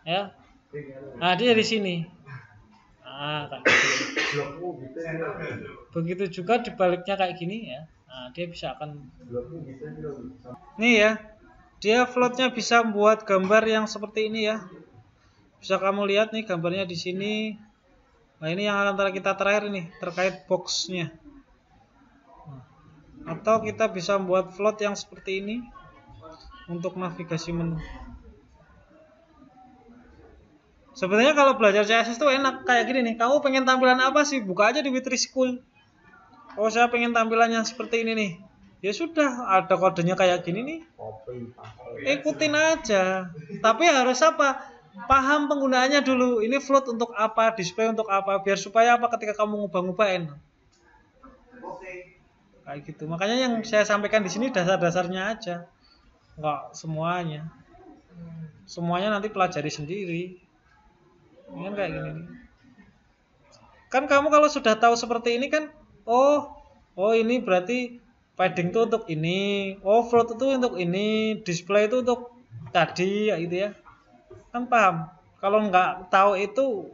ya. Nah, dia di sini. Nah, kayak gitu. Begitu juga dibaliknya kayak gini ya. Nah, dia bisa akan. Nih ya, dia floatnya bisa membuat gambar yang seperti ini ya. Bisa kamu lihat nih gambarnya di sini. Nah, ini yang antara kita terakhir ini terkait boxnya. Atau kita bisa membuat float yang seperti ini untuk navigasi menu. Sebenarnya kalau belajar CSS itu enak kayak gini nih. Kamu pengen tampilan apa sih? Buka aja di Witri School. Oh, saya pengen tampilannya seperti ini nih. Ya sudah, ada kodenya kayak gini nih. Ikutin aja. Tapi harus apa? Paham penggunaannya dulu. Ini float untuk apa? Display untuk apa? Biar supaya apa ketika kamu ngubah-ngubah enak. Kayak gitu. Makanya yang saya sampaikan di sini dasar-dasarnya aja. Enggak semuanya. Semuanya nanti pelajari sendiri. Ini kan kayak gini nih. Kan kamu kalau sudah tahu seperti ini kan, oh ini berarti padding itu untuk ini, oh float itu untuk ini, display itu untuk tadi ya gitu ya. Kan paham. Kalau nggak tahu itu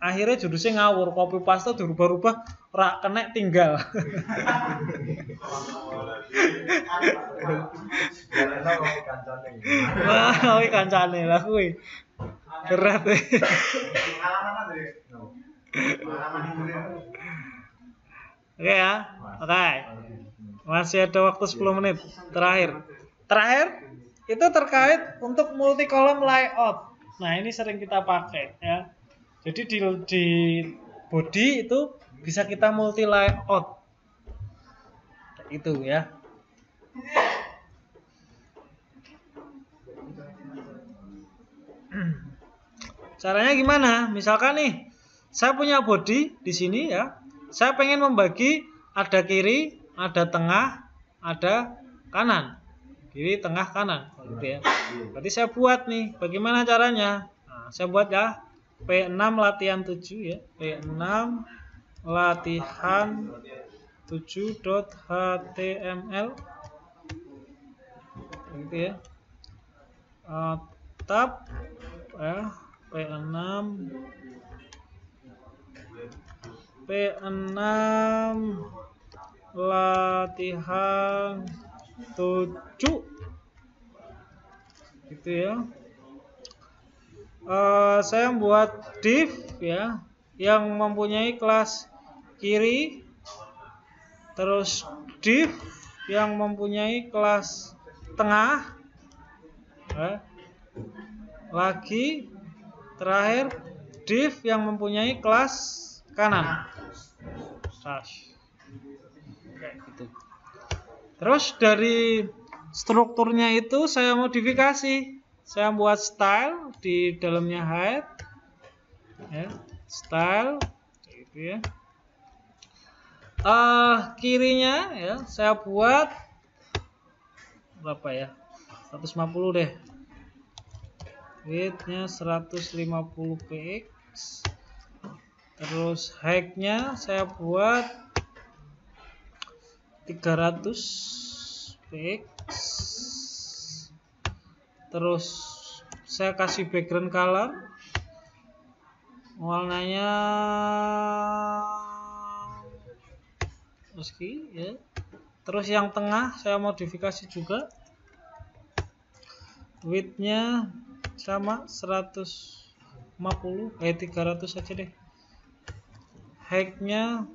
akhirnya jurusnya ngawur, copy paste dirubah-rubah rak kena tinggal. Wah, kancane lah kuwi. Berat. Oke ya. Oke. Masih ada waktu 10 menit terakhir. Terakhir itu terkait untuk multi column layout. Nah, ini sering kita pakai ya. Jadi di body itu bisa kita multi layout. Itu ya. Caranya gimana? Misalkan nih, saya punya body di sini ya. Saya pengen membagi ada kiri, ada tengah, ada kanan. Kiri, tengah, kanan, gitu ya. Berarti saya buat nih, bagaimana caranya? Nah, saya buat ya P6 latihan 7 ya. P6 latihan 7.html. Gitu ya. Tab ya, P6 latihan 7 gitu ya. Saya membuat div ya yang mempunyai kelas kiri, terus div yang mempunyai kelas tengah ya. Lagi terakhir div yang mempunyai kelas kanan. Kayak gitu. Terus dari strukturnya itu saya modifikasi. Saya buat style di dalamnya height. Ya, style gitu ya. Kirinya ya saya buat berapa ya? 150 deh. Width-nya 150 px. Terus height-nya saya buat 300 px. Terus saya kasih background color. Warnanya meski ya. Terus yang tengah saya modifikasi juga, width-nya sama 150, 300 saja deh. Height-nya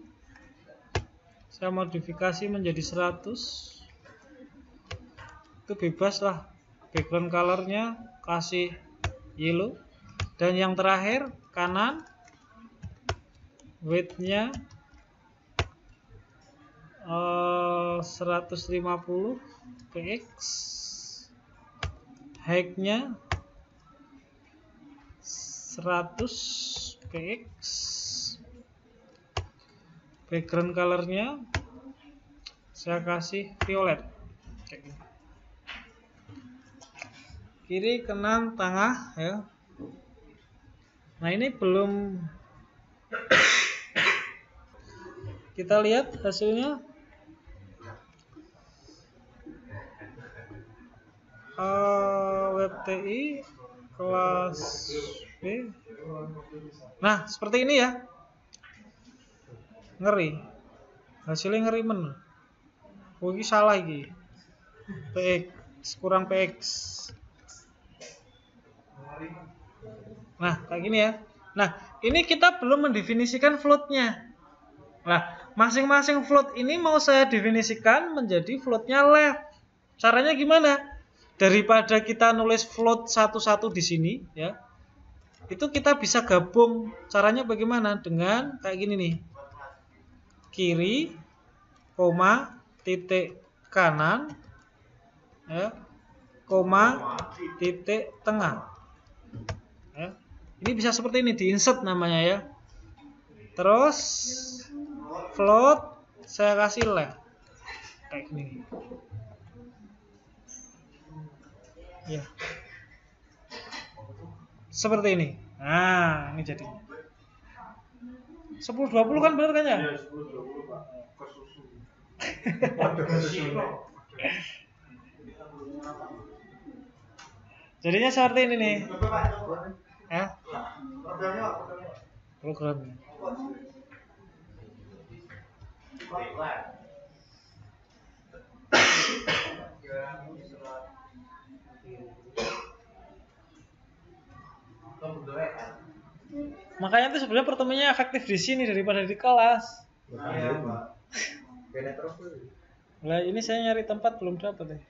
saya modifikasi menjadi 100. Itu bebas lah. Background color-nya kasih yellow. Dan yang terakhir kanan, width-nya 150 px, height-nya 100 px, background color-nya saya kasih violet kayak gini. Kiri, kanan, tengah ya. Nah, ini belum kita lihat hasilnya. WebTI kelas B. Nah, seperti ini ya. Ngeri. Hasilnya ngeri men. Oh, ini salah iki. PX kurang PX. Nah, kayak gini ya. Nah, ini kita belum mendefinisikan float-nya. Nah, masing-masing float ini mau saya definisikan menjadi float-nya left. Caranya gimana? Daripada kita nulis float satu-satu di sini ya. Itu kita bisa gabung. Caranya bagaimana? Dengan kayak gini nih. Kiri, koma, titik kanan ya, koma, titik tengah ya. Ini bisa seperti ini, di insert namanya ya. Terus float saya kasih left kayak gini ya, seperti ini. Nah, ini jadinya 10-20 kan, bener kan ya? Iya, 10-20 Pak. Jadinya seperti ini nih ya, programnya. Makanya itu sebenarnya pertemuannya efektif di sini daripada di kelas. Lah ini saya nyari tempat belum dapat deh.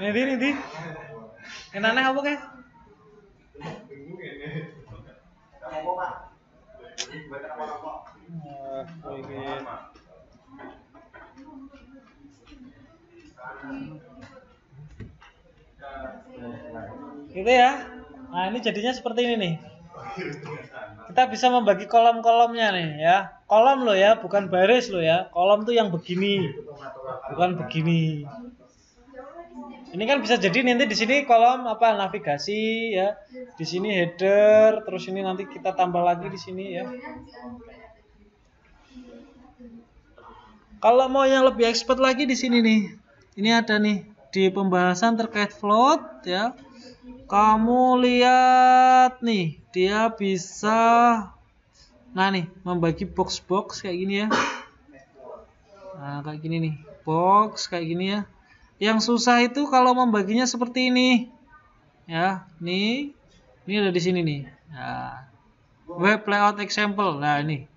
Ini yang aneh apa kah? Gitu ya. Nah, ini jadinya seperti ini nih. Kita bisa membagi kolom-kolomnya nih ya. Kolom loh ya, bukan baris loh ya. Kolom tuh yang begini, bukan begini. Ini kan bisa jadi nanti di sini kolom apa, navigasi ya. Di sini header, terus ini nanti kita tambah lagi di sini ya. Kalau mau yang lebih expert lagi di sini nih. Ini ada nih di pembahasan terkait float ya. Kamu lihat nih, dia bisa membagi box-box kayak gini ya. Nah, kayak gini nih, box kayak gini ya. Yang susah itu kalau membaginya seperti ini. Ya, nih. Ini ada di sini nih. Nah, web layout example. Nah, ini.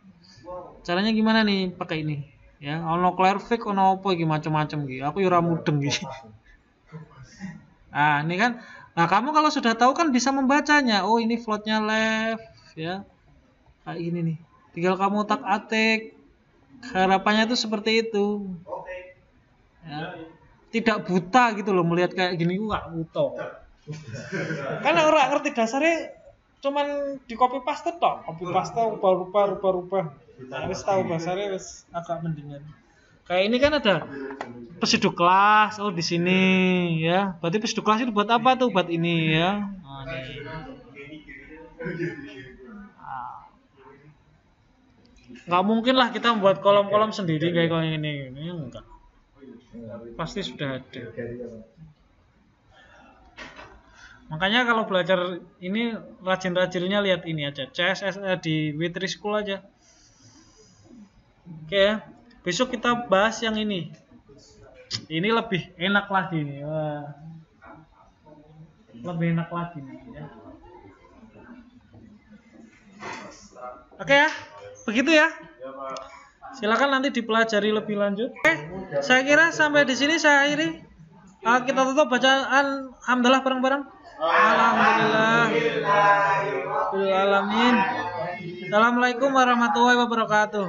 Caranya gimana nih pakai ini? Ya, ono Clearfix, ono apa iki macam-macam iki. Aku yo ora mudeng iki. Nah, ini kan. Nah, kamu kalau sudah tahu kan bisa membacanya. Oh, ini floatnya left ya. Kayak gini nih. Tinggal kamu utak-atik. Harapannya itu seperti itu. Ya. Tidak buta gitu loh melihat kayak gini, enggak buta. Karena orang ngerti dasarnya cuman di copy paste tok. Copy paste rubah-rubah. Nah, wis tahu dasarnya wis agak mendingan. Kayak ini kan ada pesiduk kelas, oh di sini ya. Berarti pesiduk kelas itu buat apa tuh? Buat ini ya. Nah, ini. Nggak mungkin lah kita membuat kolom-kolom sendiri kayak ini enggak. Pasti sudah ada. Makanya kalau belajar ini rajin-rajinnya lihat ini aja, CSS di Witri School aja. Oke ya. Besok kita bahas yang ini. Ini lebih enak lagi nih. Wah. Lebih enak lagi nih ya. Oke ya. Begitu ya. Silakan nanti dipelajari lebih lanjut. Oke, saya kira sampai di sini saya akhiri. Kita tutup bacaan hamdalah bareng-bareng. Alhamdulillah. Alamin. Assalamualaikum warahmatullahi wabarakatuh.